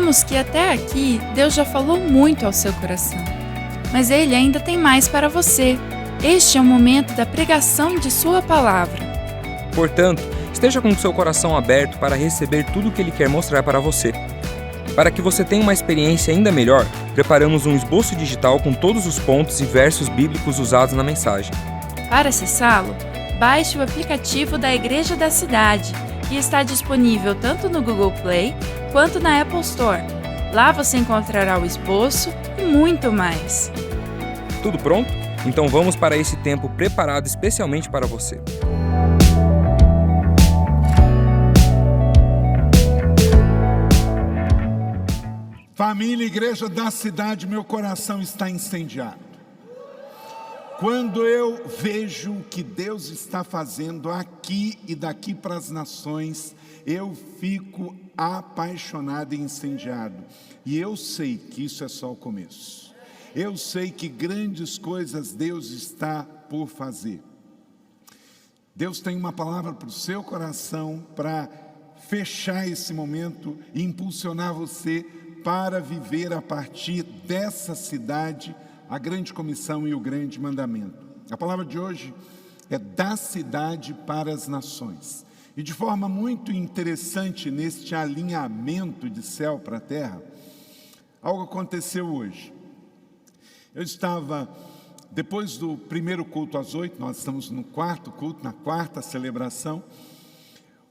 Sabemos que até aqui Deus já falou muito ao seu coração, mas Ele ainda tem mais para você. Este é o momento da pregação de sua palavra. Portanto, esteja com o seu coração aberto para receber tudo o que Ele quer mostrar para você. Para que você tenha uma experiência ainda melhor, preparamos um esboço digital com todos os pontos e versos bíblicos usados na mensagem. Para acessá-lo, baixe o aplicativo da Igreja da Cidade, que está disponível tanto no Google Play quanto na Apple Store. Lá você encontrará o esboço e muito mais. Tudo pronto? Então vamos para esse tempo preparado especialmente para você. Família, Igreja da Cidade, meu coração está incendiado. Quando eu vejo o que Deus está fazendo aqui e daqui para as nações, eu fico apaixonado e incendiado. E eu sei que isso é só o começo. Eu sei que grandes coisas Deus está por fazer. Deus tem uma palavra para o seu coração, para fechar esse momento e impulsionar você para viver a partir dessa cidade a grande comissão e o grande mandamento. A palavra de hoje é da cidade para as nações. E de forma muito interessante neste alinhamento de céu para a terra, algo aconteceu hoje. Eu estava, depois do primeiro culto às 8, nós estamos no quarto culto, na quarta celebração,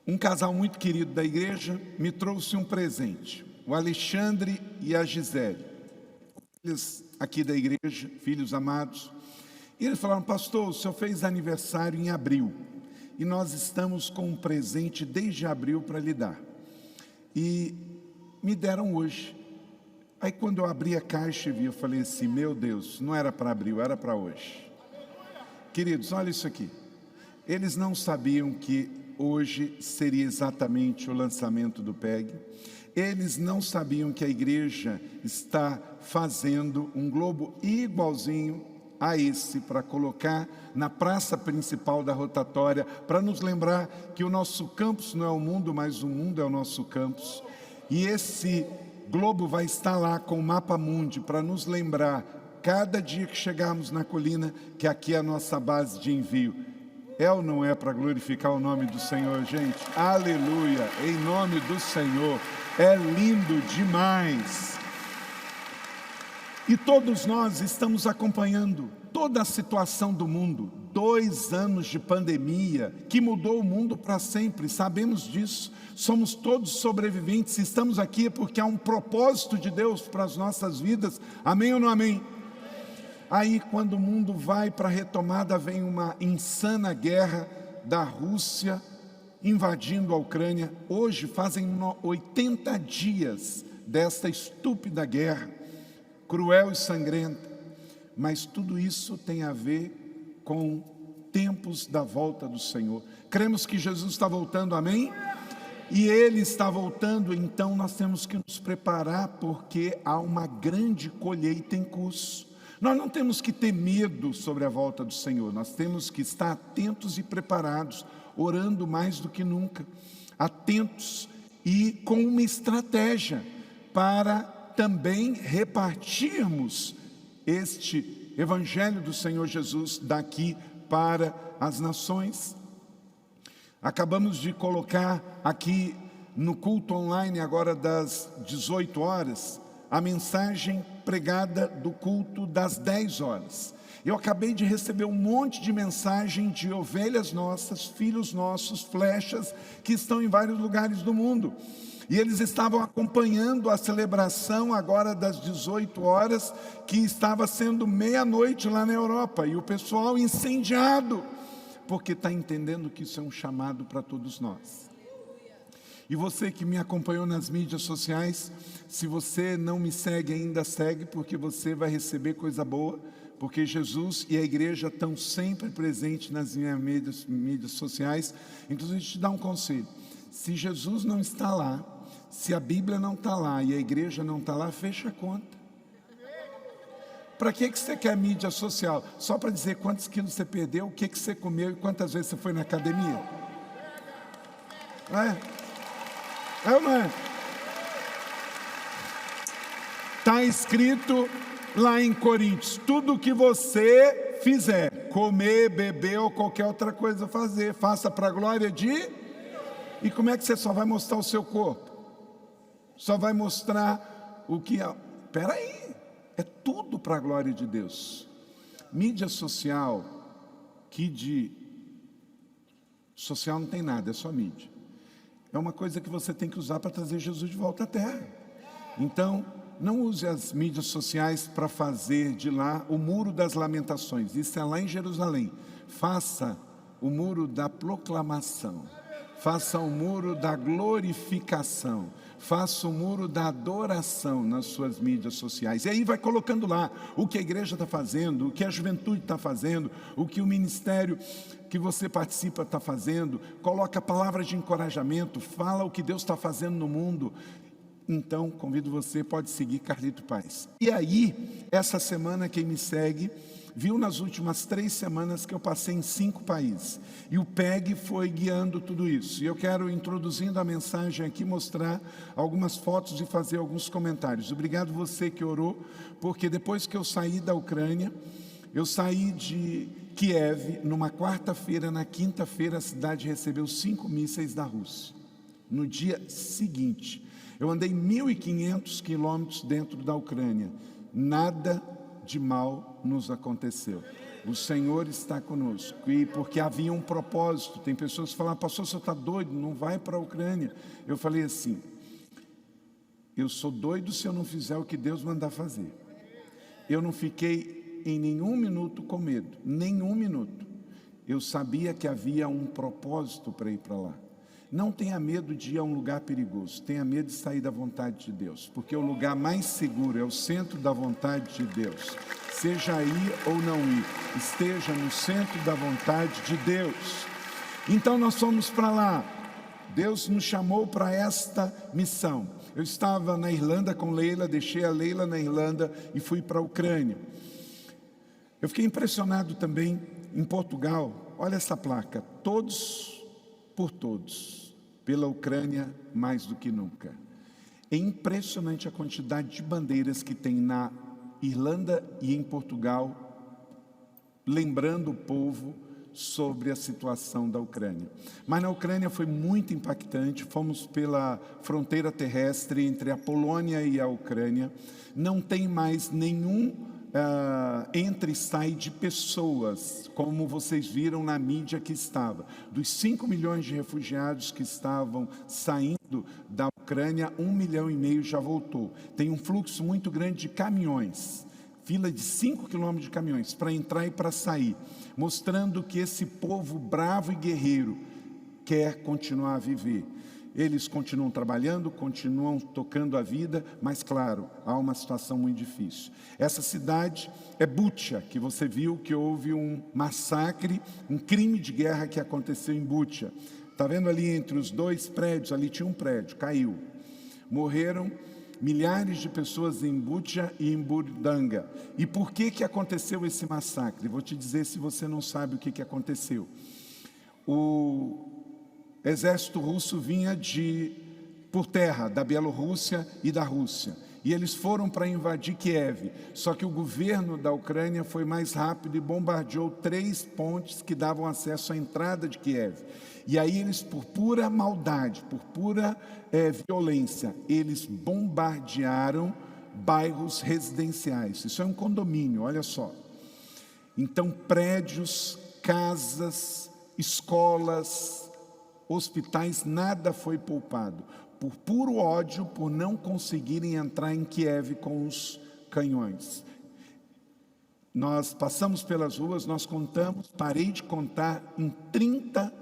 um casal muito querido da igreja me trouxe um presente. O Alexandre e a Gisele, filhos aqui da igreja, filhos amados, e eles falaram: pastor, o senhor fez aniversário em abril, e nós estamos com um presente desde abril para lhe dar, e me deram hoje. Aí quando eu abri a caixa e vi, eu falei assim: meu Deus, não era para abril, era para hoje. Queridos, olha isso aqui, eles não sabiam que hoje seria exatamente o lançamento do PEG. Eles não sabiam que a igreja está fazendo um globo igualzinho a esse para colocar na praça principal da rotatória, para nos lembrar que o nosso campus não é o mundo, mas o mundo é o nosso campus. E esse globo vai estar lá com o mapa mundi para nos lembrar, cada dia que chegarmos na colina, que aqui é a nossa base de envio. É ou não é para glorificar o nome do Senhor, gente? Aleluia, em nome do Senhor. É lindo demais. E todos nós estamos acompanhando toda a situação do mundo. 2 anos de pandemia que mudou o mundo para sempre, sabemos disso. Somos todos sobreviventes, estamos aqui porque há um propósito de Deus para as nossas vidas. Amém ou não amém? Aí quando o mundo vai para a retomada, vem uma insana guerra da Rússia invadindo a Ucrânia. Hoje fazem 80 dias desta estúpida guerra, cruel e sangrenta, mas tudo isso tem a ver com tempos da volta do Senhor. Cremos que Jesus está voltando, amém? E Ele está voltando, então nós temos que nos preparar, porque há uma grande colheita em curso. Nós não temos que ter medo sobre a volta do Senhor, nós temos que estar atentos e preparados, orando mais do que nunca, atentos e com uma estratégia para também repartirmos este Evangelho do Senhor Jesus daqui para as nações. Acabamos de colocar aqui no culto online, agora das 18 horas, a mensagem pregada do culto das 10 horas. Eu acabei de receber um monte de mensagem de ovelhas nossas, filhos nossos, flechas, que estão em vários lugares do mundo. E eles estavam acompanhando a celebração agora das 18 horas, que estava sendo meia-noite lá na Europa. E o pessoal incendiado, porque está entendendo que isso é um chamado para todos nós. E você que me acompanhou nas mídias sociais, se você não me segue ainda, segue, porque você vai receber coisa boa, porque Jesus e a igreja estão sempre presentes nas minhas mídias sociais. Inclusive, te dar um conselho: se Jesus não está lá, se a Bíblia não está lá e a igreja não está lá, fecha a conta. Para que você quer mídia social? Só para dizer quantos quilos você perdeu, o que você comeu e quantas vezes você foi na academia? É ou não é? Está escrito lá em Coríntios: tudo que você fizer, comer, beber ou qualquer outra coisa fazer, faça para a glória de... E como é que você só vai mostrar o seu corpo? Só vai mostrar o que... Espera aí, é tudo para a glória de Deus. Mídia social, que de social não tem nada, é só mídia. É uma coisa que você tem que usar para trazer Jesus de volta à terra. Então, não use as mídias sociais para fazer de lá o muro das lamentações. Isso é lá em Jerusalém. Faça o muro da proclamação. Faça o muro da glorificação. Faça o muro da adoração nas suas mídias sociais. E aí vai colocando lá o que a igreja está fazendo, o que a juventude está fazendo, o que o ministério que você participa está fazendo. Coloca palavras de encorajamento, fala o que Deus está fazendo no mundo. Então, convido você, pode seguir Carlito Paz. E aí, essa semana, quem me segue, viu nas últimas 3 semanas que eu passei em 5 países. E o PEG foi guiando tudo isso. E eu quero, introduzindo a mensagem aqui, mostrar algumas fotos e fazer alguns comentários. Obrigado você que orou, porque depois que eu saí da Ucrânia, eu saí de Kiev, numa quarta-feira, na quinta-feira a cidade recebeu 5 mísseis da Rússia. No dia seguinte, eu andei 1.500 quilômetros dentro da Ucrânia. Nada de mal nos aconteceu. O Senhor está conosco. E porque havia um propósito. Tem pessoas que falam: pastor, você está doido, não vai para a Ucrânia. Eu falei assim: eu sou doido se eu não fizer o que Deus mandar fazer. Eu não fiquei em nenhum minuto com medo, nenhum minuto. Eu sabia que havia um propósito para ir para lá. Não tenha medo de ir a um lugar perigoso, tenha medo de sair da vontade de Deus, porque o lugar mais seguro é o centro da vontade de Deus. Seja ir ou não ir, esteja no centro da vontade de Deus. Então nós fomos para lá. Deus nos chamou para esta missão. Eu estava na Irlanda com Leila, deixei a Leila na Irlanda e fui para a Ucrânia. Eu fiquei impressionado também em Portugal. Olha essa placa: todos por todos. Pela Ucrânia mais do que nunca. É impressionante a quantidade de bandeiras que tem na Irlanda e em Portugal, lembrando o povo sobre a situação da Ucrânia. Mas na Ucrânia foi muito impactante. Fomos pela fronteira terrestre entre a Polônia e a Ucrânia. Não tem mais nenhum entra e sai de pessoas, como vocês viram na mídia que estava. Dos 5 milhões de refugiados que estavam saindo da Ucrânia, 1,5 milhão já voltou. Tem um fluxo muito grande de caminhões, fila de 5 quilômetros de caminhões, para entrar e para sair, mostrando que esse povo bravo e guerreiro quer continuar a viver. Eles continuam trabalhando, continuam tocando a vida, mas claro, há uma situação muito difícil. Essa cidade é Bucha, que você viu que houve um massacre, um crime de guerra que aconteceu em Bucha. Está vendo ali entre os 2 prédios, ali tinha um prédio, caiu. Morreram milhares de pessoas em Bucha e em Burdanga. E por que aconteceu esse massacre? Vou te dizer se você não sabe o que aconteceu. O exército russo vinha por terra, da Bielorrússia e da Rússia. E eles foram para invadir Kiev. Só que o governo da Ucrânia foi mais rápido e bombardeou 3 pontes que davam acesso à entrada de Kiev. E aí eles, por pura maldade, por pura violência, eles bombardearam bairros residenciais. Isso é um condomínio, olha só. Então, prédios, casas, escolas, hospitais, nada foi poupado, por puro ódio, por não conseguirem entrar em Kiev com os canhões. Nós passamos pelas ruas, nós contamos, parei de contar, em 30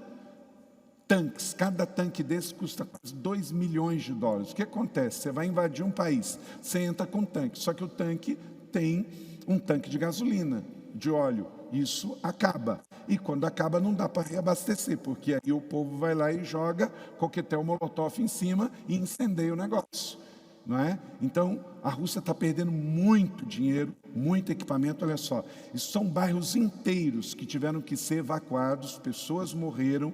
tanques. Cada tanque desse custa quase 2 milhões de dólares. O que acontece? Você vai invadir um país, você entra com tanque, só que o tanque tem um tanque de gasolina, de óleo. Isso acaba. E quando acaba não dá para reabastecer, porque aí o povo vai lá e joga coquetel molotov em cima e incendeia o negócio. Não é? Então, a Rússia está perdendo muito dinheiro, muito equipamento. Olha só, isso são bairros inteiros que tiveram que ser evacuados, pessoas morreram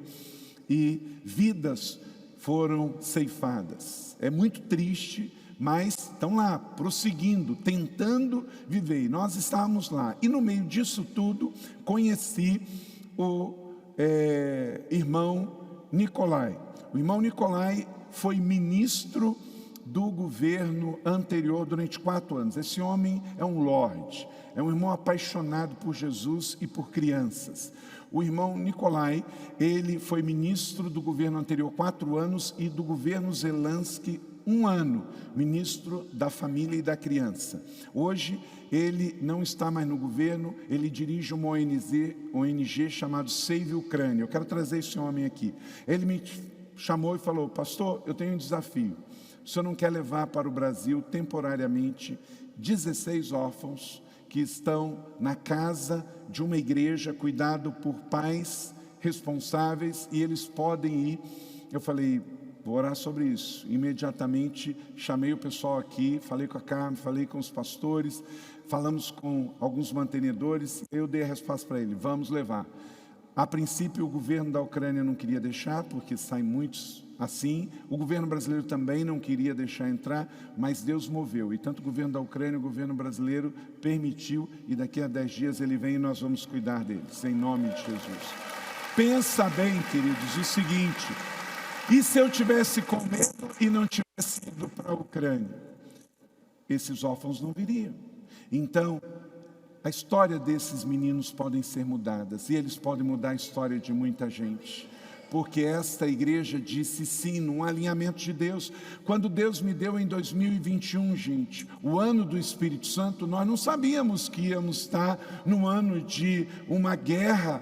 e vidas foram ceifadas. É muito triste, mas estão lá, prosseguindo, tentando viver. E nós estávamos lá. E no meio disso tudo, conheci o irmão Nicolai. O irmão Nicolai foi ministro do governo anterior durante 4 anos. Esse homem é um lorde, é um irmão apaixonado por Jesus e por crianças. O irmão Nicolai, ele foi ministro do governo anterior 4 anos e do governo Zelensky 1 ano, ministro da família e da criança. Hoje ele não está mais no governo, ele dirige uma ONG chamada Save Ucrânia. Eu quero trazer esse homem aqui. Ele me chamou e falou: pastor, eu tenho um desafio. O senhor não quer levar para o Brasil temporariamente 16 órfãos que estão na casa de uma igreja, cuidado por pais responsáveis, e eles podem ir. Eu falei: vou orar sobre isso. Imediatamente chamei o pessoal aqui, falei com a Carmen, falei com os pastores, falamos com alguns mantenedores. Eu dei a resposta para ele: vamos levar. A princípio o governo da Ucrânia não queria deixar, porque saem muitos assim. O governo brasileiro também não queria deixar entrar, mas Deus moveu. E tanto o governo da Ucrânia, o governo brasileiro permitiu, e daqui a 10 dias ele vem e nós vamos cuidar deles, em nome de Jesus. Pensa bem, queridos, o seguinte: e se eu tivesse com medo e não tivesse ido para a Ucrânia? Esses órfãos não viriam. Então, a história desses meninos podem ser mudadas, e eles podem mudar a história de muita gente. Porque esta igreja disse sim, num alinhamento de Deus. Quando Deus me deu em 2021, gente, o ano do Espírito Santo, nós não sabíamos que íamos estar num ano de uma guerra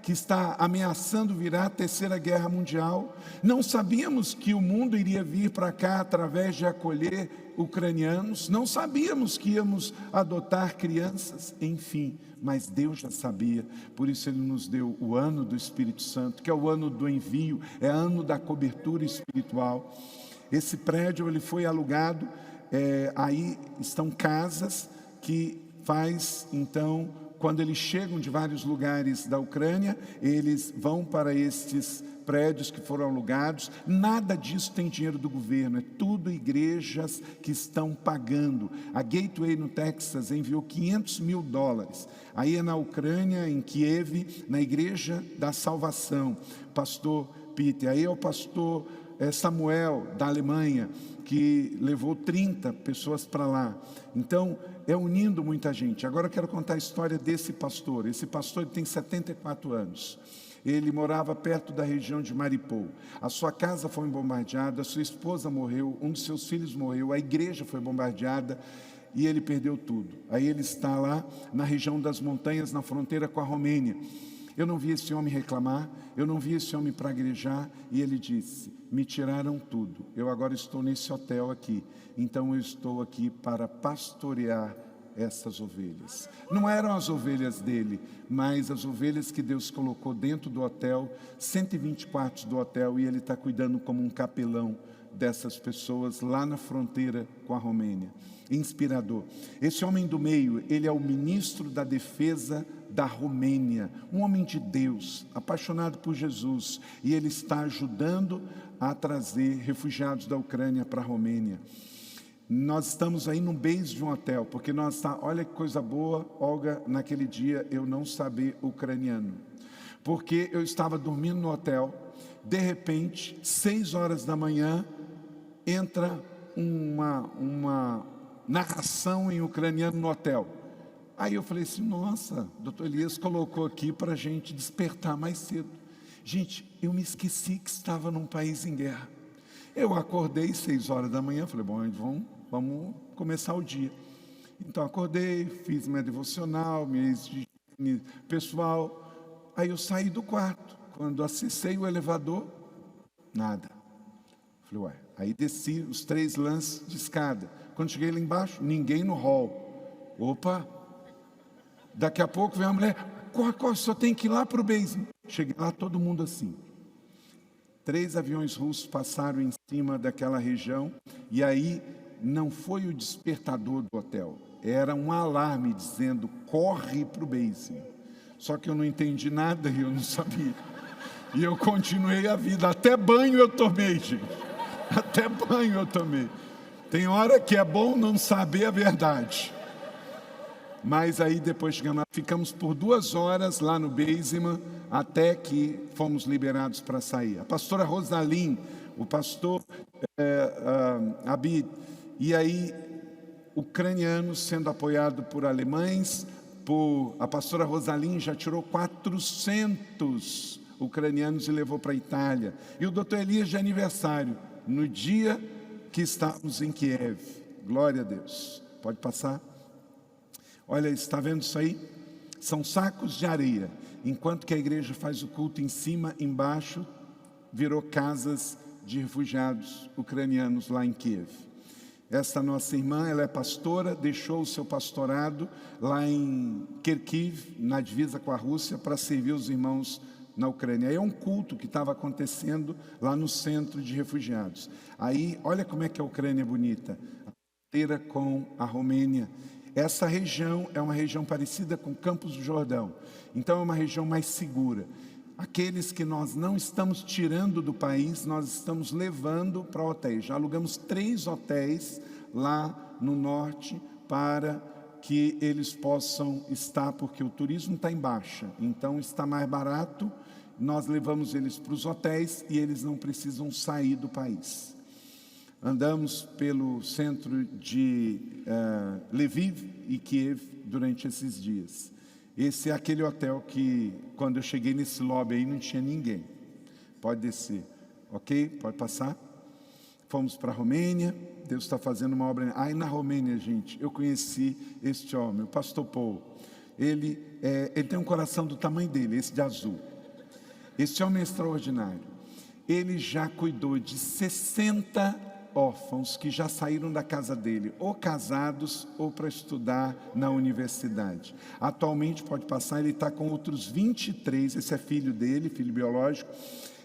que está ameaçando virar a 3ª Guerra Mundial. Não sabíamos que o mundo iria vir para cá através de acolher ucranianos. Não sabíamos que íamos adotar crianças, enfim. Mas Deus já sabia, por isso Ele nos deu o ano do Espírito Santo, que é o ano do envio, é ano da cobertura espiritual. Esse prédio ele foi alugado, aí estão casas que faz, então, quando eles chegam de vários lugares da Ucrânia, eles vão para estes prédios que foram alugados. Nada disso tem dinheiro do governo, é tudo igrejas que estão pagando. A Gateway no Texas enviou $500 mil. Aí é na Ucrânia, em Kiev, na Igreja da Salvação, pastor Peter. Aí é o pastor Samuel, da Alemanha, que levou 30 pessoas para lá. Então, é unindo muita gente. Agora eu quero contar a história desse pastor. Esse pastor ele tem 74 anos. Ele morava perto da região de Mariupol. A sua casa foi bombardeada, a sua esposa morreu, um dos seus filhos morreu, a igreja foi bombardeada e ele perdeu tudo. Aí ele está lá na região das montanhas, na fronteira com a Romênia. Eu não vi esse homem reclamar, eu não vi esse homem praguejar, e ele disse: me tiraram tudo, eu agora estou nesse hotel aqui, então eu estou aqui para pastorear essas ovelhas. Não eram as ovelhas dele, mas as ovelhas que Deus colocou dentro do hotel, 120 quartos do hotel, e ele está cuidando como um capelão dessas pessoas lá na fronteira com a Romênia. Inspirador. Esse homem do meio, ele é o ministro da defesa da Romênia, um homem de Deus, apaixonado por Jesus, e ele está ajudando a trazer refugiados da Ucrânia para a Romênia. Nós estamos aí no base de um hotel, porque olha que coisa boa, Olga, naquele dia eu não sabia ucraniano, porque eu estava dormindo no hotel, de repente, 6 horas da manhã, entra uma narração em ucraniano no hotel. Aí eu falei assim: nossa, doutor Elias colocou aqui para a gente despertar mais cedo. Gente, eu me esqueci que estava num país em guerra. Eu acordei 6 horas da manhã, falei: bom, vamos começar o dia. Então acordei, fiz minha devocional, minha pessoal. Aí eu saí do quarto. Quando acessei o elevador, nada. Falei: ué. Aí desci os 3 lances de escada. Quando cheguei lá embaixo, ninguém no hall. Opa! Daqui a pouco vem uma mulher: corre, só tem que ir lá para o basement. Cheguei lá, todo mundo assim. 3 aviões russos passaram em cima daquela região, e aí não foi o despertador do hotel, era um alarme dizendo: corre para o basement. Só que eu não entendi nada e eu não sabia. E eu continuei a vida. Até banho eu tomei, gente. Até banho eu tomei. Tem hora que é bom não saber a verdade. Mas aí depois ficamos por 2 horas lá no basement, até que fomos liberados para sair. A pastora Rosalim, o pastor Abid, e aí ucranianos sendo apoiado por alemães, a pastora Rosalim já tirou 400 ucranianos e levou para a Itália. E o doutor Elias de aniversário, no dia que estávamos em Kiev. Glória a Deus. Pode passar? Olha, está vendo isso aí? São sacos de areia. Enquanto que a igreja faz o culto em cima, embaixo, virou casas de refugiados ucranianos lá em Kiev. Essa nossa irmã, ela é pastora, deixou o seu pastorado lá em Kharkiv, na divisa com a Rússia, para servir os irmãos na Ucrânia. Aí é um culto que estava acontecendo lá no centro de refugiados. Aí, olha como é que a Ucrânia é bonita, a fronteira com a Romênia. Essa região é uma região parecida com Campos do Jordão, então é uma região mais segura. Aqueles que nós não estamos tirando do país, nós estamos levando para hotéis. Já alugamos 3 hotéis lá no norte para que eles possam estar, porque o turismo está em baixa, então está mais barato. Nós levamos eles para os hotéis e eles não precisam sair do país. Andamos pelo centro de Lviv e Kiev durante esses dias. Esse é aquele hotel que, quando eu cheguei nesse lobby aí, não tinha ninguém. Pode descer, ok? Pode passar. Fomos para a Romênia. Deus está fazendo uma obra. Aí na Romênia, gente, eu conheci este homem, o pastor Paul. Ele tem um coração do tamanho dele, esse de azul. Esse homem é extraordinário. Ele já cuidou de 60 órfãos que já saíram da casa dele, ou casados, ou para estudar na universidade. Atualmente, pode passar, ele está com outros 23, esse é filho dele, filho biológico,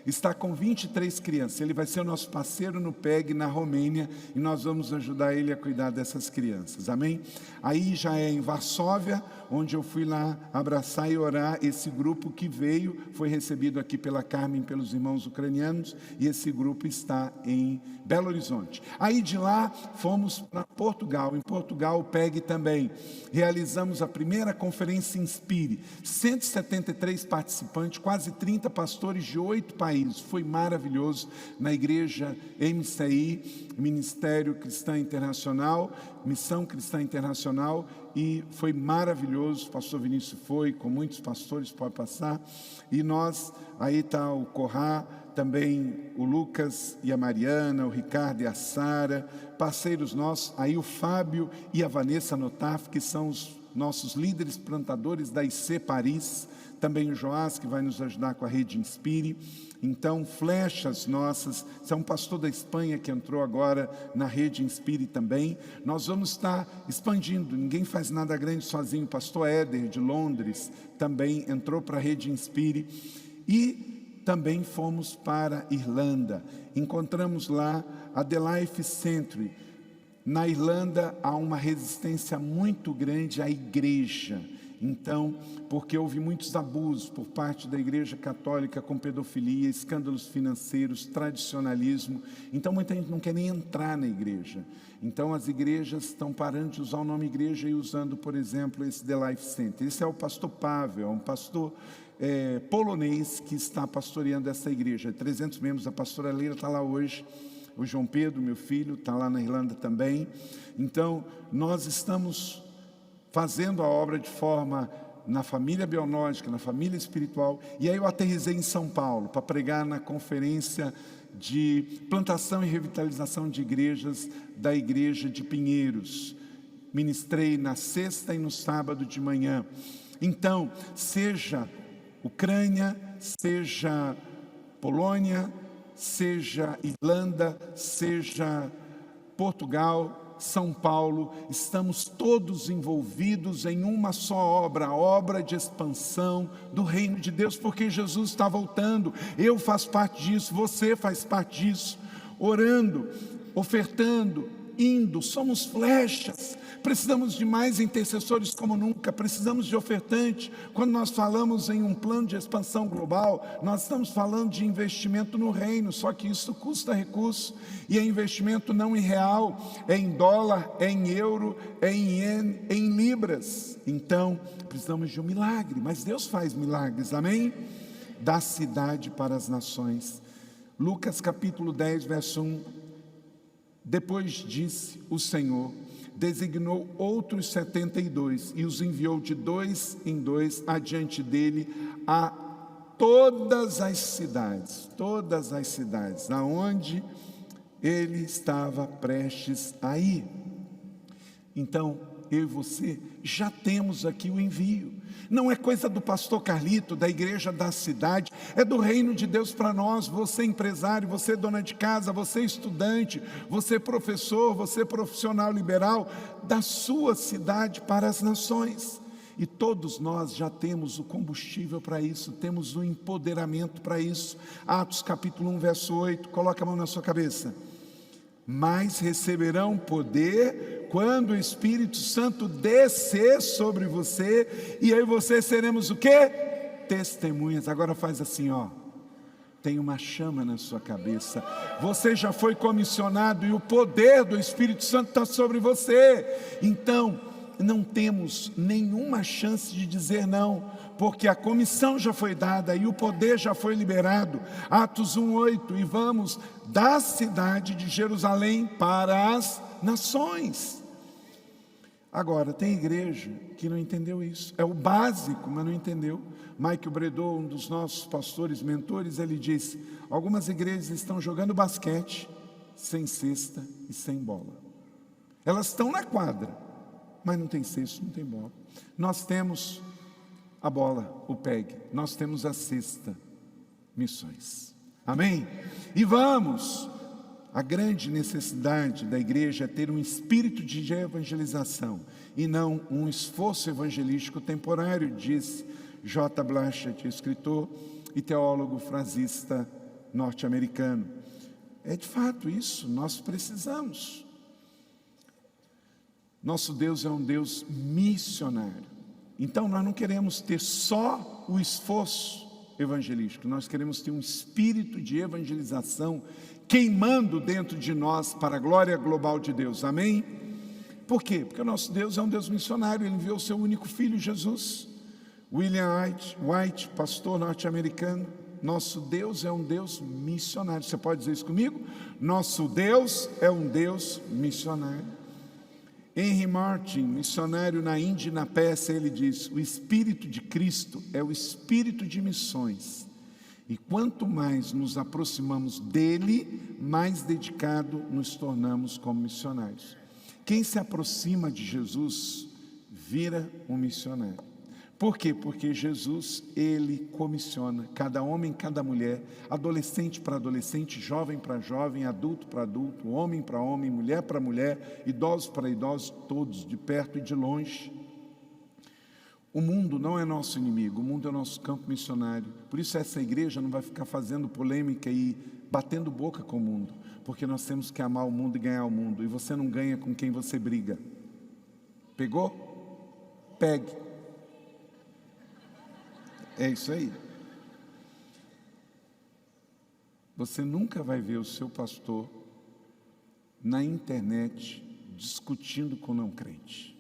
está com 23 crianças. Ele vai ser o nosso parceiro no PEG na Romênia e nós vamos ajudar ele a cuidar dessas crianças, amém? Aí já é em Varsóvia, onde eu fui lá abraçar e orar esse grupo que veio, foi recebido aqui pela Carmen, pelos irmãos ucranianos, e esse grupo está em Belo Horizonte. Aí de lá fomos para Portugal. Em Portugal, o PEG também. Realizamos a primeira conferência Inspire, 173 participantes, quase 30 pastores de 8 países. Foi maravilhoso, na igreja MCI, Ministério Cristã Internacional, Missão Cristã Internacional, e foi maravilhoso. O pastor Vinícius foi, com muitos pastores, pode passar, e nós, aí está o Corrá, também o Lucas e a Mariana, o Ricardo e a Sara, parceiros nossos, aí o Fábio e a Vanessa Notaf, que são os nossos líderes plantadores da IC Paris, também o Joás, que vai nos ajudar com a Rede Inspire. Então, flechas nossas, é um pastor da Espanha que entrou agora na Rede Inspire também. Nós vamos estar expandindo, ninguém faz nada grande sozinho. O pastor Éder, de Londres, também entrou para a Rede Inspire. E também fomos para a Irlanda, encontramos lá a The Life Century. Na Irlanda há uma resistência muito grande à igreja. Então, porque houve muitos abusos por parte da igreja católica com pedofilia, escândalos financeiros, tradicionalismo. Então, muita gente não quer nem entrar na igreja. Então, as igrejas estão parando de usar o nome igreja e usando, por exemplo, esse The Life Center. Esse é o pastor Pavel, um pastor polonês que está pastoreando essa igreja. 300 membros, a pastora Leila está lá hoje. O João Pedro, meu filho, está lá na Irlanda também. Então, nós estamos fazendo a obra de forma na família biológica, na família espiritual. E aí eu aterrisei em São Paulo para pregar na conferência de plantação e revitalização de igrejas da igreja de Pinheiros. Ministrei na sexta e no sábado de manhã. Então, seja Ucrânia, seja Polônia, seja Irlanda, seja Portugal, São Paulo, estamos todos envolvidos em uma só obra, a obra de expansão do reino de Deus, porque Jesus está voltando. Eu faço parte disso, você faz parte disso, orando, ofertando, indo, somos flechas. Precisamos de mais intercessores como nunca, precisamos de ofertante. Quando nós falamos em um plano de expansão global, nós estamos falando de investimento no reino, só que isso custa recurso, e é investimento não em real, é em dólar, é em euro, é em iene, é em libras. Então, precisamos de um milagre, mas Deus faz milagres, amém? Da cidade para as nações. Lucas capítulo 10, verso 1. Depois disse o Senhor, designou outros 72 e os enviou de 2 em 2 adiante dele a todas as cidades aonde ele estava prestes a ir. Então, eu e você já temos aqui o envio. Não é coisa do pastor Carlito, da igreja da cidade, é do reino de Deus para nós. Você empresário, você dona de casa, você estudante, você professor, você profissional liberal, da sua cidade para as nações. E todos nós já temos o combustível para isso, temos o empoderamento para isso. Atos capítulo 1, verso 8, coloca a mão na sua cabeça. Mas receberão poder quando o Espírito Santo descer sobre você, e eu e você seremos o quê? Testemunhas. Agora faz assim, ó. Tem uma chama na sua cabeça. Você já foi comissionado e o poder do Espírito Santo está sobre você. Então, não temos nenhuma chance de dizer não, porque a comissão já foi dada e o poder já foi liberado. Atos 1:8, e vamos da cidade de Jerusalém para as nações. Agora, tem igreja que não entendeu isso. É o básico, mas não entendeu. Michael Bredou, um dos nossos pastores, mentores, ele disse: algumas igrejas estão jogando basquete sem cesta e sem bola. Elas estão na quadra, mas não tem cesto, não tem bola. Nós temos a bola, o PEG. Nós temos a cesta, missões. Amém? E vamos. A grande necessidade da igreja é ter um espírito de evangelização e não um esforço evangelístico temporário, disse J. Blanchett, escritor e teólogo frasista norte-americano. É de fato isso, nós precisamos. Nosso Deus é um Deus missionário. Então nós não queremos ter só o esforço evangelístico, nós queremos ter um espírito de evangelização queimando dentro de nós para a glória global de Deus, amém? Por quê? Porque o nosso Deus é um Deus missionário, Ele enviou o seu único filho, Jesus. William White, pastor norte-americano, nosso Deus é um Deus missionário. Você pode dizer isso comigo? Nosso Deus é um Deus missionário. Henry Martin, missionário na Índia e na Pérsia, ele diz: o Espírito de Cristo é o Espírito de missões. E quanto mais nos aproximamos dele, mais dedicado nos tornamos como missionários. Quem se aproxima de Jesus vira um missionário. Por quê? Porque Jesus, Ele comissiona cada homem, cada mulher, adolescente para adolescente, jovem para jovem, adulto para adulto, homem para homem, mulher para mulher, idosos para idosos, todos, de perto e de longe. O mundo não é nosso inimigo, o mundo é nosso campo missionário. Por isso essa igreja não vai ficar fazendo polêmica e batendo boca com o mundo, porque nós temos que amar o mundo e ganhar o mundo, e você não ganha com quem você briga. Pegou? Pegue. É isso aí. Você nunca vai ver o seu pastor na internet discutindo com não crente,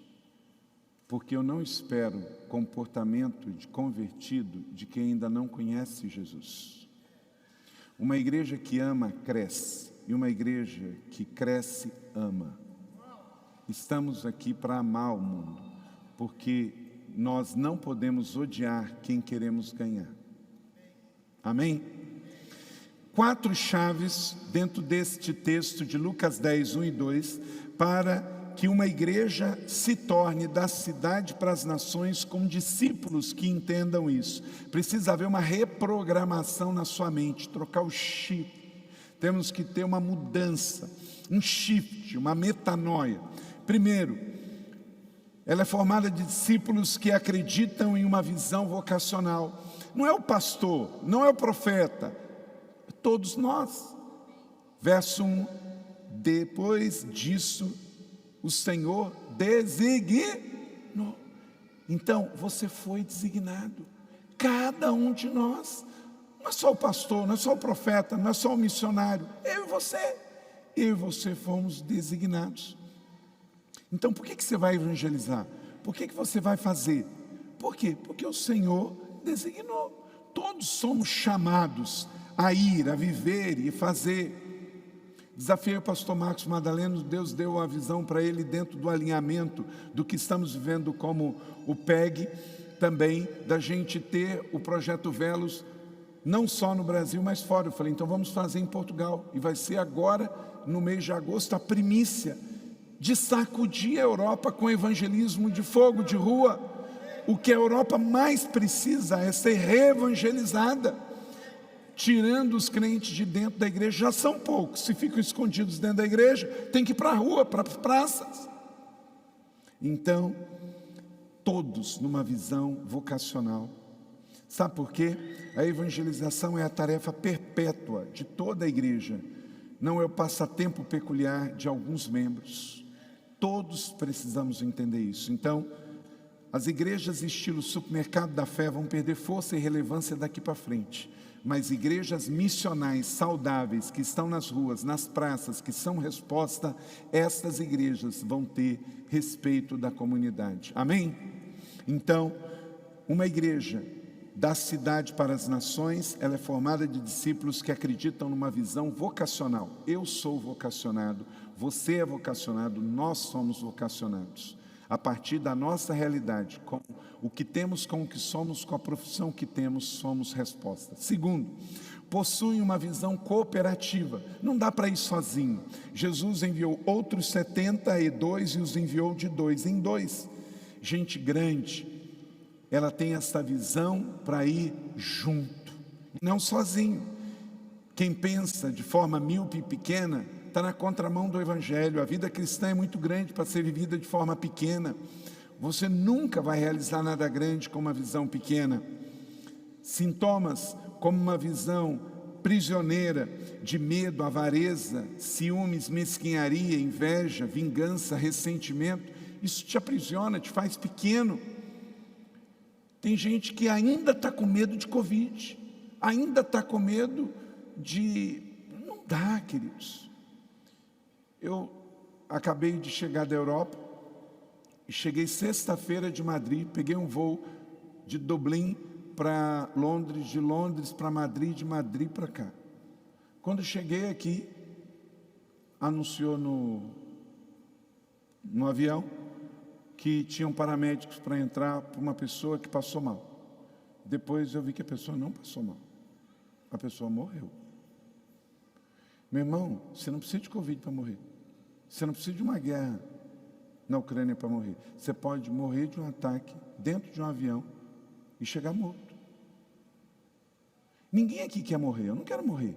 porque eu não espero comportamento de convertido de quem ainda não conhece Jesus. Uma igreja que ama, cresce, e uma igreja que cresce, ama. Estamos aqui para amar o mundo, porque nós não podemos odiar quem queremos ganhar. Amém? 4 chaves dentro deste texto de Lucas 10, 1 e 2, para que uma igreja se torne da cidade para as nações com discípulos que entendam isso. Precisa haver uma reprogramação na sua mente, trocar o chip. Temos que ter uma mudança, um shift, uma metanoia. Primeiro, ela é formada de discípulos que acreditam em uma visão vocacional. Não é o pastor, não é o profeta, é todos nós. Verso 1, Depois disso, o Senhor designou. Então, você foi designado. Cada um de nós. Não é só o pastor, não é só o profeta, não é só o missionário. Eu e você fomos designados. Então, por que você vai evangelizar? Por que você vai fazer? Por quê? Porque o Senhor designou. Todos somos chamados a ir, a viver e fazer. Desafiei o pastor Marcos Madaleno, Deus deu a visão para ele dentro do alinhamento do que estamos vivendo como o PEG, também da gente ter o projeto Velos, não só no Brasil, mas fora. Eu falei, então vamos fazer em Portugal, e vai ser agora, no mês de agosto, a primícia de sacudir a Europa com evangelismo de fogo, de rua. O que a Europa mais precisa é ser reevangelizada, tirando os crentes de dentro da igreja. Já são poucos, se ficam escondidos dentro da igreja, tem que ir para a rua, para as praças. Então, todos numa visão vocacional. Sabe por quê? A evangelização é a tarefa perpétua de toda a igreja, não é o passatempo peculiar de alguns membros. Todos precisamos entender isso. Então, as igrejas estilo supermercado da fé vão perder força e relevância daqui para frente, mas igrejas missionais saudáveis que estão nas ruas, nas praças, que são resposta, estas igrejas vão ter respeito da comunidade. Amém? Então, uma igreja da cidade para as nações, ela é formada de discípulos que acreditam numa visão vocacional. Eu sou vocacionado, você é vocacionado, nós somos vocacionados. A partir da nossa realidade, com o que temos, com o que somos, com a profissão que temos, somos resposta. Segundo, possuem uma visão cooperativa. Não dá para ir sozinho. Jesus enviou outros 72 e os enviou de 2 em 2. Gente grande, ela tem essa visão para ir junto, não sozinho. Quem pensa de forma míope e pequena está na contramão do Evangelho. A vida cristã é muito grande para ser vivida de forma pequena. Você nunca vai realizar nada grande com uma visão pequena. Sintomas como uma visão prisioneira de medo, avareza, ciúmes, mesquinharia, inveja, vingança, ressentimento, isso te aprisiona, te faz pequeno. Tem gente que ainda está com medo de Covid, ainda está com medo de... Não dá, queridos. Eu acabei de chegar da Europa e cheguei sexta-feira de Madrid, peguei um voo de Dublin para Londres, de Londres para Madrid, de Madrid para cá. Quando cheguei aqui, anunciou no avião que tinham paramédicos para entrar para uma pessoa que passou mal. Depois eu vi que a pessoa não passou mal, a pessoa morreu. Meu irmão, você não precisa de Covid para morrer. Você não precisa de uma guerra na Ucrânia para morrer. Você pode morrer de um ataque dentro de um avião e chegar morto. Ninguém aqui quer morrer, eu não quero morrer.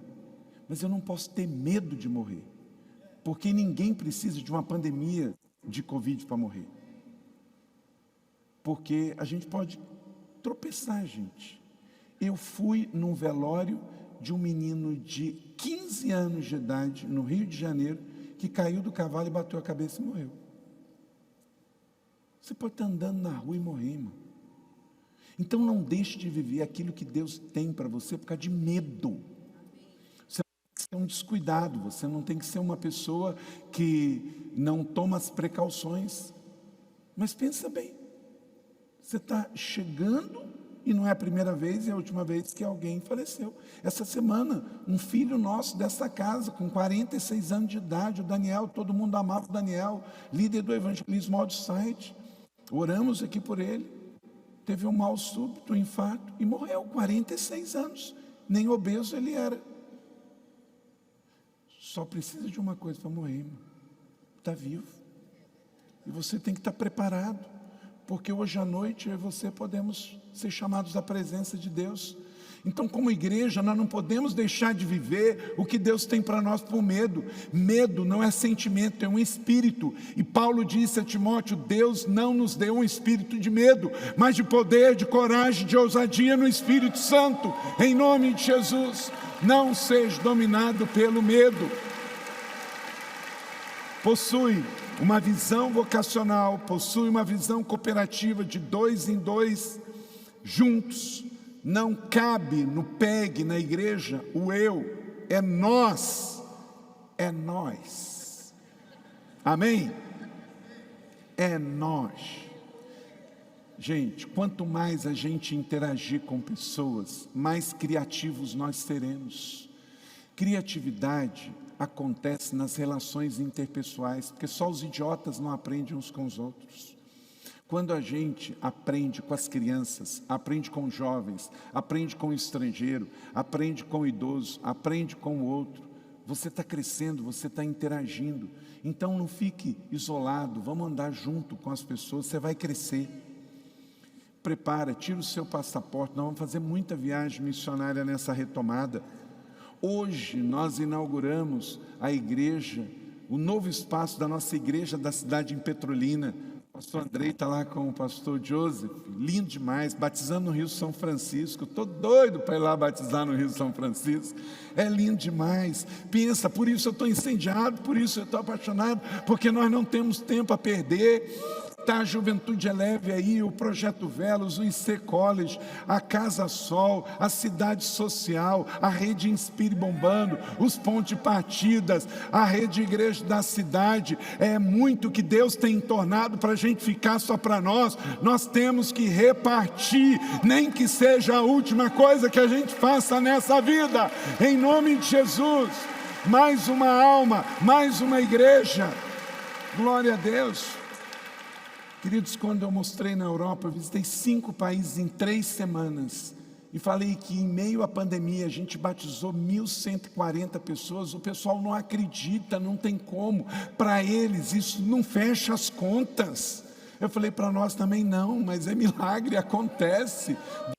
Mas eu não posso ter medo de morrer. Porque ninguém precisa de uma pandemia de Covid para morrer. Porque a gente pode tropeçar, gente. Eu fui num velório de um menino de 15 anos de idade, no Rio de Janeiro, que caiu do cavalo e bateu a cabeça e morreu. Você pode estar andando na rua e morrer, irmão. Então não deixe de viver aquilo que Deus tem para você por causa de medo. Você não tem que ser um descuidado, você não tem que ser uma pessoa que não toma as precauções. Mas pensa bem, você está chegando e não é a primeira vez e a última vez que alguém faleceu. Essa semana, um filho nosso dessa casa, com 46 anos de idade, o Daniel, todo mundo amava o Daniel, líder do evangelismo Outside. Oramos aqui por ele. Teve um mal súbito, um infarto, e morreu, 46 anos. Nem obeso ele era. Só precisa de uma coisa para morrer, irmão. Está vivo. E você tem que estar preparado. Porque hoje à noite eu e você podemos ser chamados à presença de Deus. Então, como igreja, nós não podemos deixar de viver o que Deus tem para nós por medo. Medo não é sentimento, é um espírito. E Paulo disse a Timóteo, Deus não nos deu um espírito de medo, mas de poder, de coragem, de ousadia no Espírito Santo. Em nome de Jesus, não seja dominado pelo medo. possui uma visão vocacional, possui uma visão cooperativa de 2 em 2, juntos. Não cabe no PEG, na igreja, o eu, é nós, é nós. Amém? É nós. Gente, quanto mais a gente interagir com pessoas, mais criativos nós seremos. Criatividade acontece nas relações interpessoais, porque só os idiotas não aprendem uns com os outros. Quando a gente aprende com as crianças, aprende com os jovens, aprende com o estrangeiro, aprende com o idoso, aprende com o outro, você está crescendo, você está interagindo. Então não fique isolado, vamos andar junto com as pessoas, você vai crescer. Prepara, tira o seu passaporte, nós vamos fazer muita viagem missionária nessa retomada. Hoje nós inauguramos a igreja, o novo espaço da nossa igreja da cidade em Petrolina. O pastor Andrei está lá com o pastor Joseph, lindo demais, batizando no Rio São Francisco. Estou doido para ir lá batizar no Rio São Francisco. É lindo demais. Pensa, por isso eu estou incendiado, por isso eu estou apaixonado, porque nós não temos tempo a perder. Está a Juventude Eleve aí, o Projeto Velos, o IC College, a Casa Sol, a Cidade Social, a Rede Inspire bombando, os pontos de partidas, a Rede Igreja da Cidade. É muito que Deus tem tornado para a gente ficar só para nós. Nós temos que repartir, nem que seja a última coisa que a gente faça nessa vida, em nome de Jesus. Mais uma alma, mais uma igreja. Glória a Deus. Queridos, quando eu mostrei na Europa, eu visitei 5 países em 3 semanas. E falei que em meio à pandemia a gente batizou 1.140 pessoas. O pessoal não acredita, não tem como. Para eles isso não fecha as contas. Eu falei, para nós também não, mas é milagre, acontece.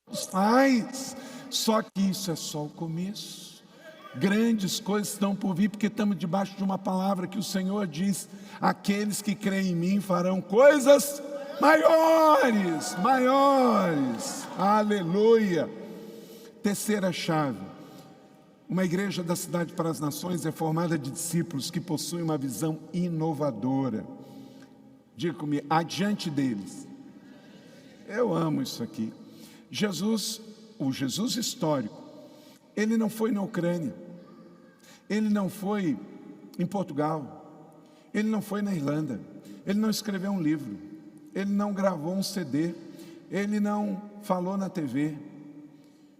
Deus faz. Só que isso é só o começo. Grandes coisas estão por vir, porque estamos debaixo de uma palavra que o Senhor diz: aqueles que creem em mim farão coisas maiores, maiores. Aleluia. Terceira chave: uma igreja da cidade para as nações é formada de discípulos que possuem uma visão inovadora. Diga comigo, adiante deles. Eu amo isso aqui. Jesus, o Jesus histórico, ele não foi na Ucrânia, ele não foi em Portugal, ele não foi na Irlanda, ele não escreveu um livro, ele não gravou um CD, ele não falou na TV,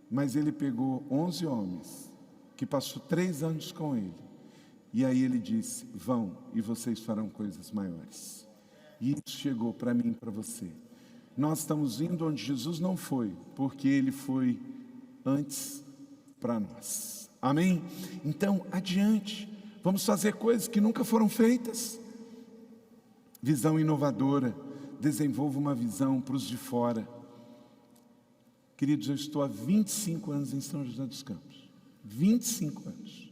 mas ele pegou 11 homens, que passou 3 anos com ele, e aí ele disse: vão e vocês farão coisas maiores. E isso chegou para mim e para você. Nós estamos indo onde Jesus não foi, porque ele foi antes para nós. Amém? Então, adiante, vamos fazer coisas que nunca foram feitas. Visão inovadora, desenvolva uma visão para os de fora. Queridos, eu estou há 25 anos em São José dos Campos, 25 anos.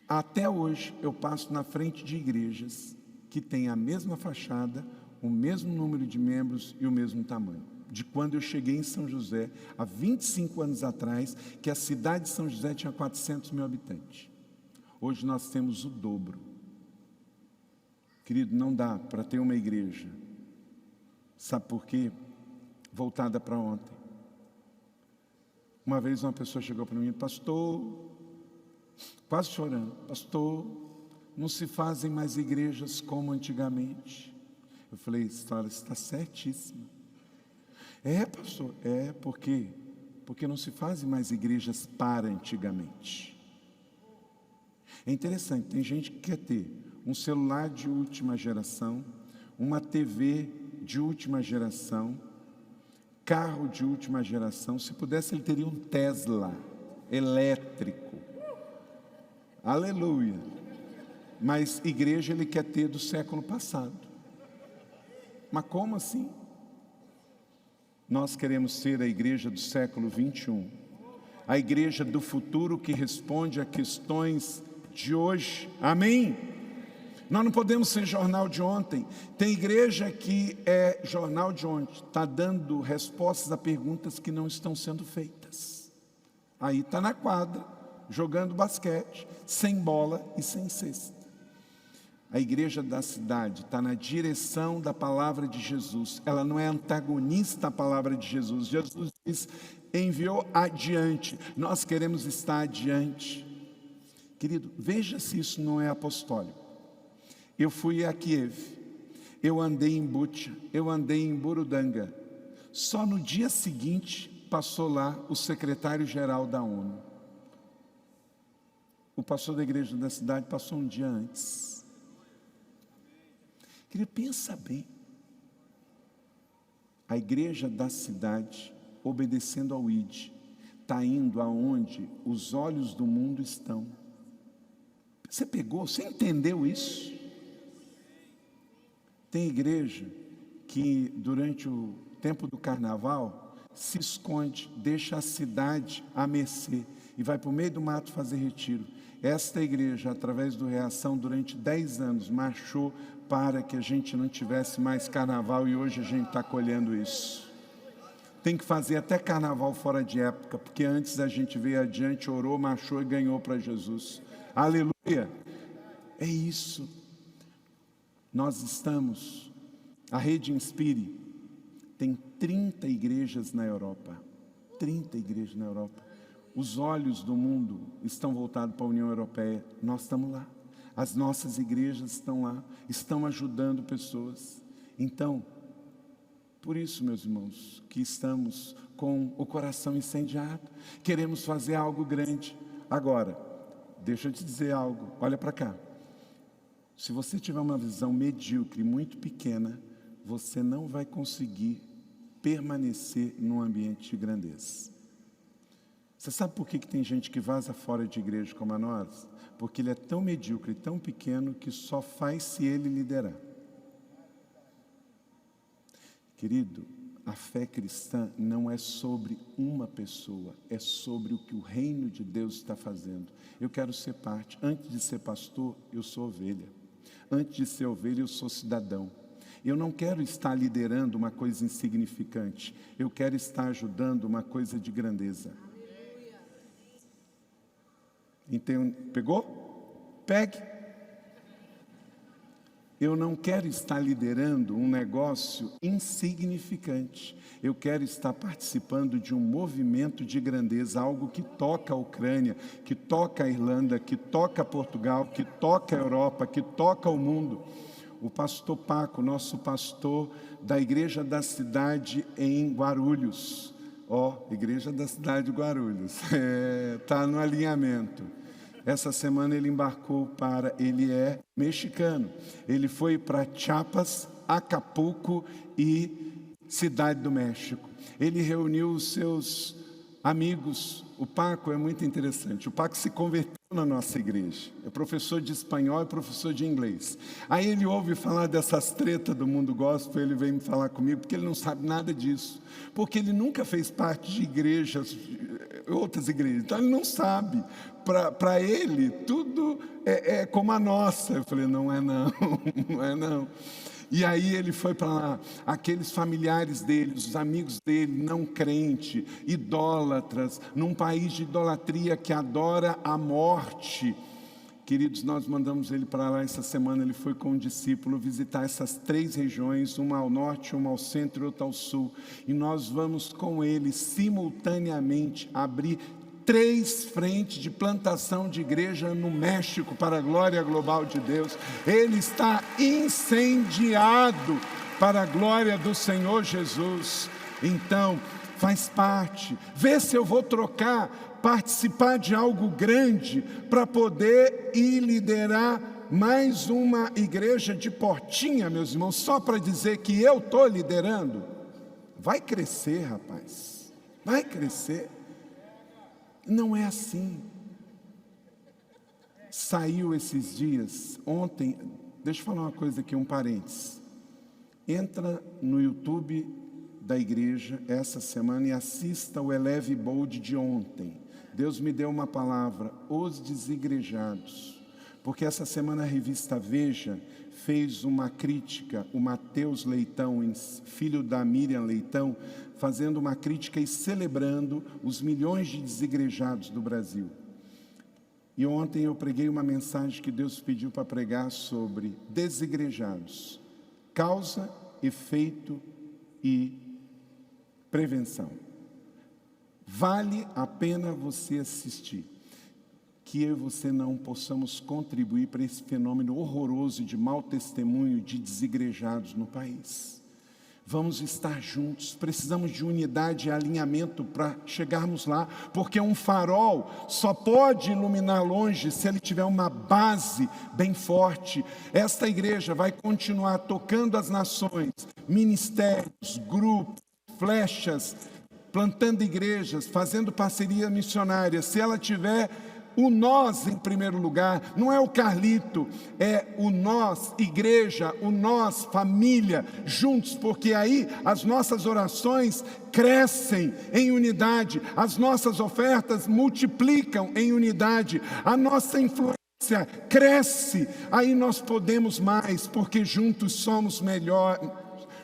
Até hoje eu passo na frente de igrejas que têm a mesma fachada, o mesmo número de membros e o mesmo tamanho. De quando eu cheguei em São José, há 25 anos atrás, que a cidade de São José tinha 400 mil habitantes. Hoje nós temos o dobro. Querido, não dá para ter uma igreja, sabe por quê? Voltada para ontem. Uma vez uma pessoa chegou para mim: pastor, quase chorando, pastor, não se fazem mais igrejas como antigamente. Eu falei: história está certíssima. É, pastor, por quê? Porque não se fazem mais igrejas para antigamente. É interessante, tem gente que quer ter um celular de última geração, uma TV de última geração, carro de última geração. Se pudesse, ele teria um Tesla elétrico. Aleluia. Mas igreja ele quer ter do século passado. Mas como assim? Nós queremos ser a igreja do século 21, a igreja do futuro que responde a questões de hoje. Amém? Nós não podemos ser jornal de ontem. Tem igreja que é jornal de ontem, está dando respostas a perguntas que não estão sendo feitas. Aí está na quadra, jogando basquete, sem bola e sem cesta. A igreja da cidade está na direção da palavra de Jesus. Ela não é antagonista à palavra de Jesus. Jesus diz, enviou adiante. Nós queremos estar adiante. Querido, veja se isso não é apostólico. Eu fui a Kiev, eu andei em Bucha, eu andei em Burundanga. Só no dia seguinte passou lá o secretário-geral da ONU. O pastor da igreja da cidade passou um dia antes. Querido, pensa bem. A igreja da cidade, obedecendo ao ID, está indo aonde os olhos do mundo estão. Você pegou? Você entendeu isso? Tem igreja que durante o tempo do carnaval se esconde, deixa a cidade à mercê e vai para o meio do mato fazer retiro. Esta igreja, através do Reação, durante 10 anos, marchou para que a gente não tivesse mais carnaval e hoje a gente está colhendo isso. Tem que fazer até carnaval fora de época, porque antes a gente veio adiante, orou, marchou e ganhou para Jesus. Aleluia! É isso. Nós estamos, a Rede Inspire tem 30 igrejas na Europa. 30 igrejas na Europa. Os olhos do mundo estão voltados para a União Europeia. Nós estamos lá. As nossas igrejas estão lá, estão ajudando pessoas. Então, por isso, meus irmãos, que estamos com o coração incendiado, queremos fazer algo grande. Agora, deixa eu te dizer algo, olha para cá. Se você tiver uma visão medíocre, muito pequena, você não vai conseguir permanecer num ambiente de grandeza. Você sabe por que tem gente que vaza fora de igreja como a nós? Porque ele é tão medíocre, tão pequeno, que só faz se ele liderar. Querido, a fé cristã não é sobre uma pessoa, é sobre o que o reino de Deus está fazendo. Eu quero ser parte. Antes de ser pastor, eu sou ovelha. Antes de ser ovelha, eu sou cidadão. Eu não quero estar liderando uma coisa insignificante. Eu quero estar ajudando uma coisa de grandeza. Entende? Pegou? Pegue. Eu não quero estar liderando um negócio insignificante. Eu quero estar participando de um movimento de grandeza, algo que toca a Ucrânia, que toca a Irlanda, que toca Portugal, que toca a Europa, que toca o mundo. O pastor Paco, nosso pastor da igreja da cidade em Guarulhos. Igreja da cidade de Guarulhos. Está no alinhamento. Essa semana ele embarcou ele é mexicano. Ele foi para Chiapas, Acapulco e Cidade do México. Ele reuniu os seus amigos. O Paco é muito interessante. O Paco se converteu na nossa igreja. É professor de espanhol e professor de inglês. Aí ele ouve falar dessas tretas do mundo gospel, ele vem me falar comigo, porque ele não sabe nada disso. Porque ele nunca fez parte de igrejas, outras igrejas. Então ele não sabe. Para ele, tudo é como a nossa. Eu falei, não é não, não é não. E aí ele foi para lá, aqueles familiares dele, os amigos dele, não crente, idólatras, num país de idolatria que adora a morte. Queridos, nós mandamos ele para lá essa semana, ele foi com um discípulo visitar essas 3 regiões, uma ao norte, uma ao centro e outra ao sul. E nós vamos com ele simultaneamente abrir 3 frentes de plantação de igreja no México para a glória global de Deus. Ele está incendiado para a glória do Senhor Jesus. Então, faz parte. Vê se eu vou participar de algo grande para poder ir liderar mais uma igreja de portinha, meus irmãos, só para dizer que eu estou liderando. Vai crescer, rapaz. Vai crescer. Não é assim. Saiu esses dias, ontem, deixa eu falar uma coisa aqui, um parênteses. Entra no YouTube da igreja essa semana e assista o Eleve Bold de ontem. Deus me deu uma palavra, os desigrejados. Porque essa semana a revista Veja fez uma crítica, o Mateus Leitão, filho da Miriam Leitão, fazendo uma crítica e celebrando os milhões de desigrejados do Brasil. E ontem eu preguei uma mensagem que Deus pediu para pregar sobre desigrejados, causa, efeito e prevenção. Vale a pena você assistir, que eu e você não possamos contribuir para esse fenômeno horroroso de mau testemunho de desigrejados no país. Vamos estar juntos, precisamos de unidade e alinhamento para chegarmos lá, porque um farol só pode iluminar longe se ele tiver uma base bem forte. Esta igreja vai continuar tocando as nações, ministérios, grupos, flechas, plantando igrejas, fazendo parceria missionária, se ela tiver o nós em primeiro lugar. Não é o Carlito, é o nós, igreja, o nós, família, juntos, porque aí as nossas orações crescem em unidade, as nossas ofertas multiplicam em unidade, a nossa influência cresce, aí nós podemos mais, porque juntos somos melhores,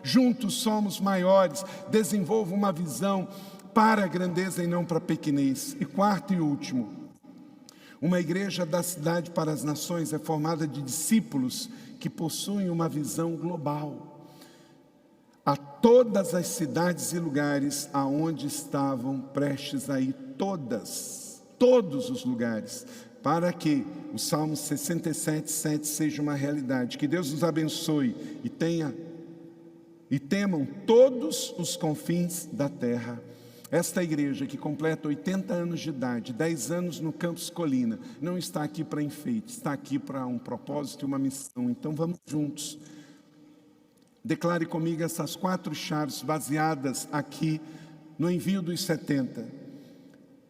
juntos somos maiores. Desenvolva uma visão para a grandeza e não para a pequenez. E quarto e último, uma igreja da cidade para as nações é formada de discípulos que possuem uma visão global. A todas as cidades e lugares aonde estavam prestes a ir, todos os lugares, para que o Salmo 67:7 seja uma realidade. Que Deus nos abençoe e temam todos os confins da terra. Esta igreja que completa 80 anos de idade, 10 anos no Campus Colina, não está aqui para enfeite, está aqui para um propósito e uma missão. Então vamos juntos. Declare comigo essas 4 chaves baseadas aqui no envio dos 70.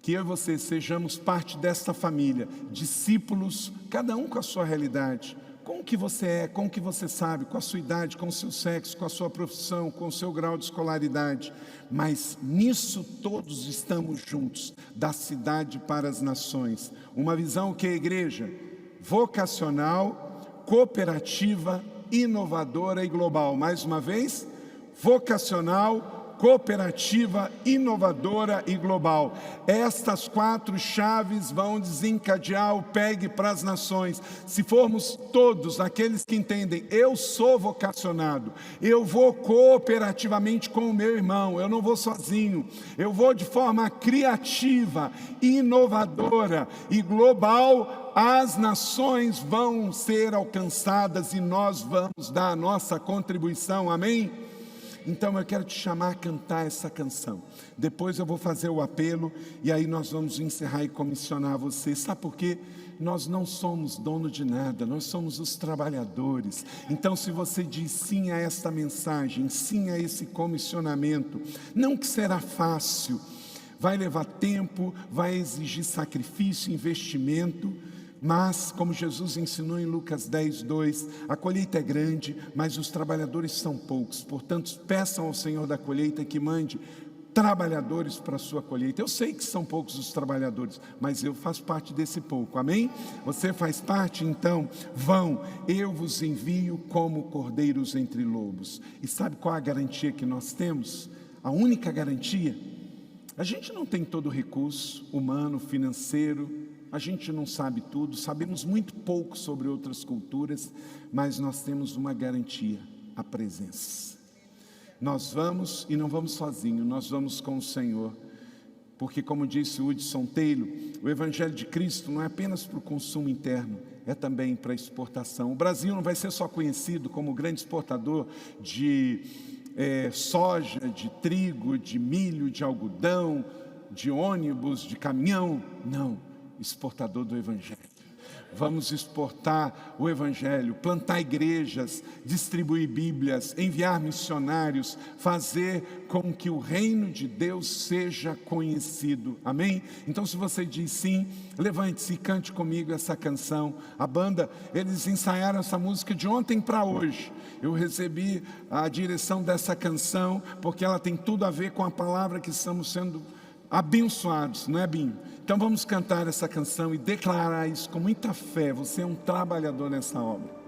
Que eu e você sejamos parte desta família, discípulos, cada um com a sua realidade. Com o que você é, com o que você sabe, com a sua idade, com o seu sexo, com a sua profissão, com o seu grau de escolaridade. Mas nisso todos estamos juntos, da cidade para as nações. Uma visão que é a igreja vocacional, cooperativa, inovadora e global. Mais uma vez, vocacional, cooperativa, inovadora e global. Estas 4 chaves vão desencadear o PEG para as nações. Se formos todos aqueles que entendem, eu sou vocacionado, eu vou cooperativamente com o meu irmão, eu não vou sozinho, eu vou de forma criativa, inovadora e global, as nações vão ser alcançadas e nós vamos dar a nossa contribuição, amém? Então eu quero te chamar a cantar essa canção. Depois eu vou fazer o apelo e aí nós vamos encerrar e comissionar você. Sabe por quê? Nós não somos dono de nada, nós somos os trabalhadores. Então se você diz sim a esta mensagem, sim a esse comissionamento, não que será fácil, vai levar tempo, vai exigir sacrifício, investimento, mas, como Jesus ensinou em Lucas 10:2, a colheita é grande, mas os trabalhadores são poucos. Portanto, peçam ao Senhor da colheita que mande trabalhadores para a sua colheita. Eu sei que são poucos os trabalhadores, mas eu faço parte desse pouco, amém? Você faz parte? Então, vão, eu vos envio como cordeiros entre lobos. E sabe qual a garantia que nós temos? A única garantia? A gente não tem todo o recurso humano, financeiro, a gente não sabe tudo, sabemos muito pouco sobre outras culturas, mas nós temos uma garantia, a presença. Nós vamos e não vamos sozinhos, nós vamos com o Senhor, porque como disse Hudson Taylor, o Evangelho de Cristo não é apenas para o consumo interno, é também para a exportação. O Brasil não vai ser só conhecido como grande exportador de soja, de trigo, de milho, de algodão, de ônibus, de caminhão, não. Exportador do Evangelho. Vamos exportar o Evangelho, plantar igrejas, distribuir Bíblias, enviar missionários, fazer com que o reino de Deus seja conhecido, amém? Então se você diz sim, levante-se e cante comigo essa canção. A banda, eles ensaiaram essa música de ontem para hoje. Eu recebi a direção dessa canção, porque ela tem tudo a ver com a palavra que estamos sendo abençoados, não é, Binho? Então vamos cantar essa canção e declarar isso com muita fé. Você é um trabalhador nessa obra.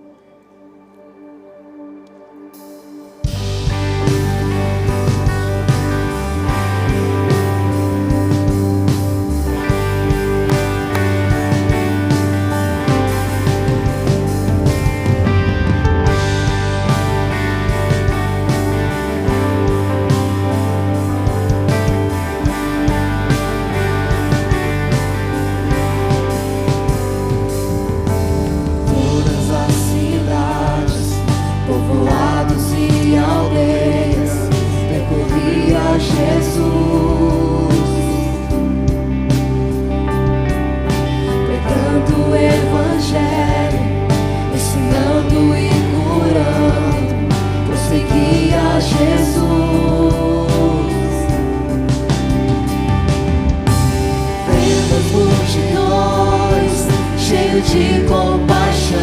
de compaixão,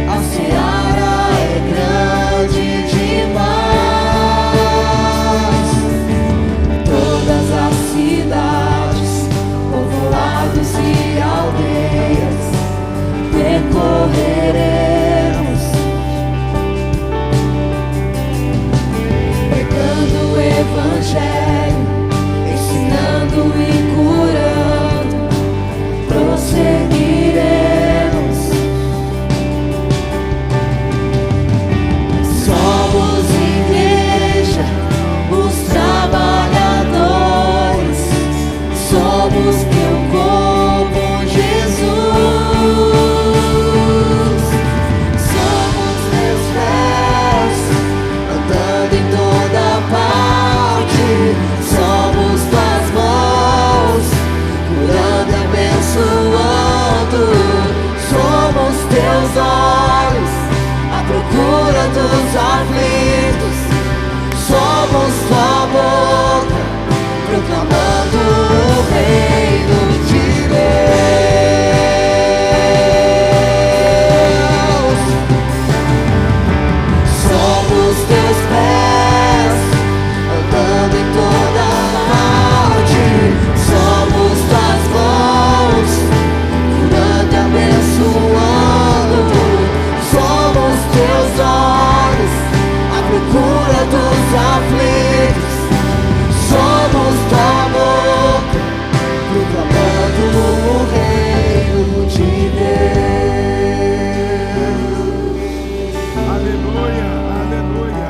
a seara é grande demais. Todas as cidades, povoados e aldeias percorreremos, pregando o Evangelho, ensinando e curando, prosseguiremos. Somos igreja, os trabalhadores, somos teu corpo, Jesus. Somos teus pés, andando em toda parte, somos tuas mãos, curando e abençoando. Somos teus olhos, à procura dos aflitos. Somos tua boca, proclamando o reino de Deus. Somos teus pés, andando em toda parte. Somos tuas mãos, curando e abençoando. Somos teus olhos, à procura dos aflitos. Somos tua boca, proclamando o reino de Deus. Aleluia, aleluia.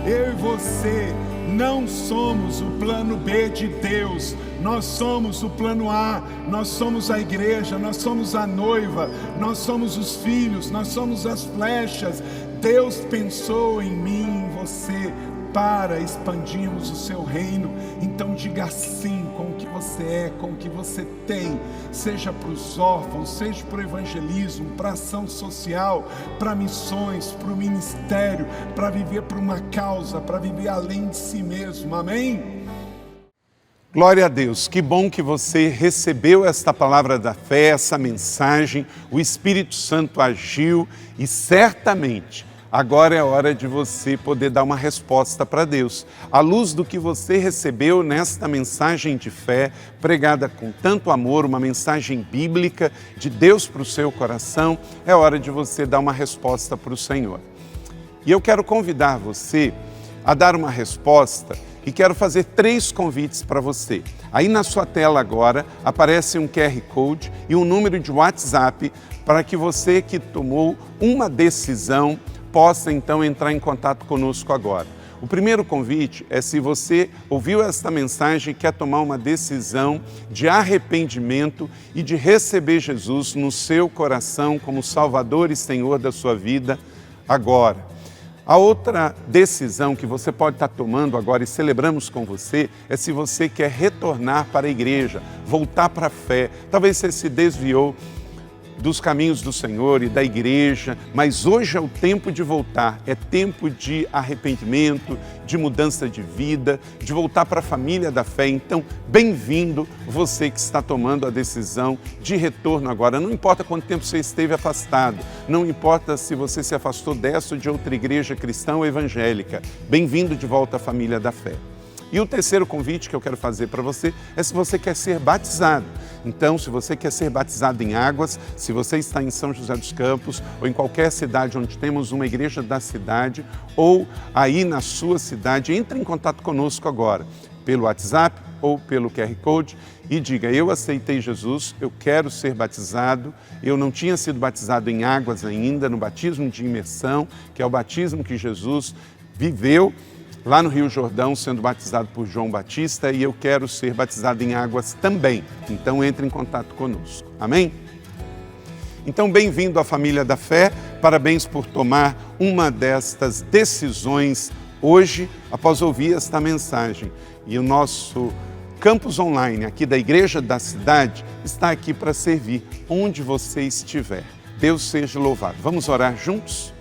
Eu e você não somos o plano B de Deus. Nós somos o plano A, nós somos a igreja, nós somos a noiva, nós somos os filhos, nós somos as flechas. Deus pensou em mim, em você, para expandirmos o seu reino. Então diga sim com o que você é, com o que você tem, seja para os órfãos, seja para o evangelismo, para a ação social, para missões, para o ministério, para viver por uma causa, para viver além de si mesmo, amém? Glória a Deus, que bom que você recebeu esta palavra da fé, essa mensagem, o Espírito Santo agiu e certamente agora é hora de você poder dar uma resposta para Deus. À luz do que você recebeu nesta mensagem de fé, pregada com tanto amor, uma mensagem bíblica de Deus para o seu coração, é hora de você dar uma resposta para o Senhor. E eu quero convidar você a dar uma resposta e quero fazer 3 convites para você. Aí na sua tela agora aparece um QR Code e um número de WhatsApp para que você que tomou uma decisão possa então entrar em contato conosco agora. O primeiro convite é se você ouviu esta mensagem e quer tomar uma decisão de arrependimento e de receber Jesus no seu coração como Salvador e Senhor da sua vida agora. A outra decisão que você pode estar tomando agora e celebramos com você é se você quer retornar para a igreja, voltar para a fé. Talvez você se desviou dos caminhos do Senhor e da igreja, mas hoje é o tempo de voltar, é tempo de arrependimento, de mudança de vida, de voltar para a família da fé. Então, bem-vindo você que está tomando a decisão de retorno agora. Não importa quanto tempo você esteve afastado, não importa se você se afastou dessa ou de outra igreja cristã ou evangélica, bem-vindo de volta à família da fé. E o terceiro convite que eu quero fazer para você é se você quer ser batizado. Então, se você quer ser batizado em águas, se você está em São José dos Campos ou em qualquer cidade onde temos uma igreja da cidade ou aí na sua cidade, entre em contato conosco agora, pelo WhatsApp ou pelo QR Code e diga: eu aceitei Jesus, eu quero ser batizado, eu não tinha sido batizado em águas ainda, no batismo de imersão, que é o batismo que Jesus viveu lá no Rio Jordão, sendo batizado por João Batista, e eu quero ser batizado em águas também. Então entre em contato conosco. Amém? Então, bem-vindo à família da fé, parabéns por tomar uma destas decisões hoje, após ouvir esta mensagem. E o nosso campus online aqui da Igreja da Cidade está aqui para servir onde você estiver. Deus seja louvado. Vamos orar juntos?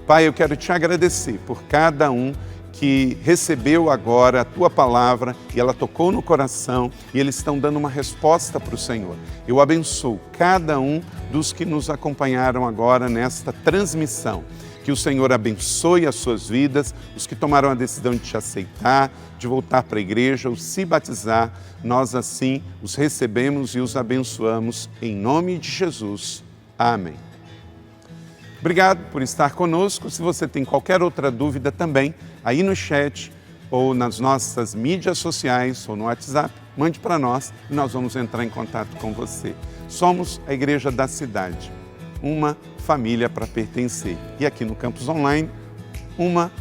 Pai, eu quero te agradecer por cada um que recebeu agora a tua palavra e ela tocou no coração e eles estão dando uma resposta para o Senhor. Eu abençoo cada um dos que nos acompanharam agora nesta transmissão. Que o Senhor abençoe as suas vidas, os que tomaram a decisão de te aceitar, de voltar para a igreja ou se batizar, nós assim os recebemos e os abençoamos em nome de Jesus. Amém. Obrigado por estar conosco. Se você tem qualquer outra dúvida também, aí no chat ou nas nossas mídias sociais ou no WhatsApp, mande para nós e nós vamos entrar em contato com você. Somos a Igreja da Cidade, uma família para pertencer. E aqui no Campus Online, uma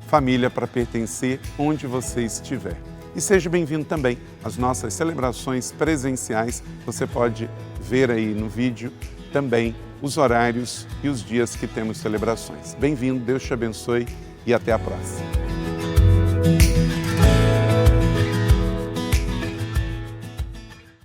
família para pertencer onde você estiver. E seja bem-vindo também às nossas celebrações presenciais. Você pode ver aí no vídeo também os horários e os dias que temos celebrações. Bem-vindo, Deus te abençoe e até a próxima.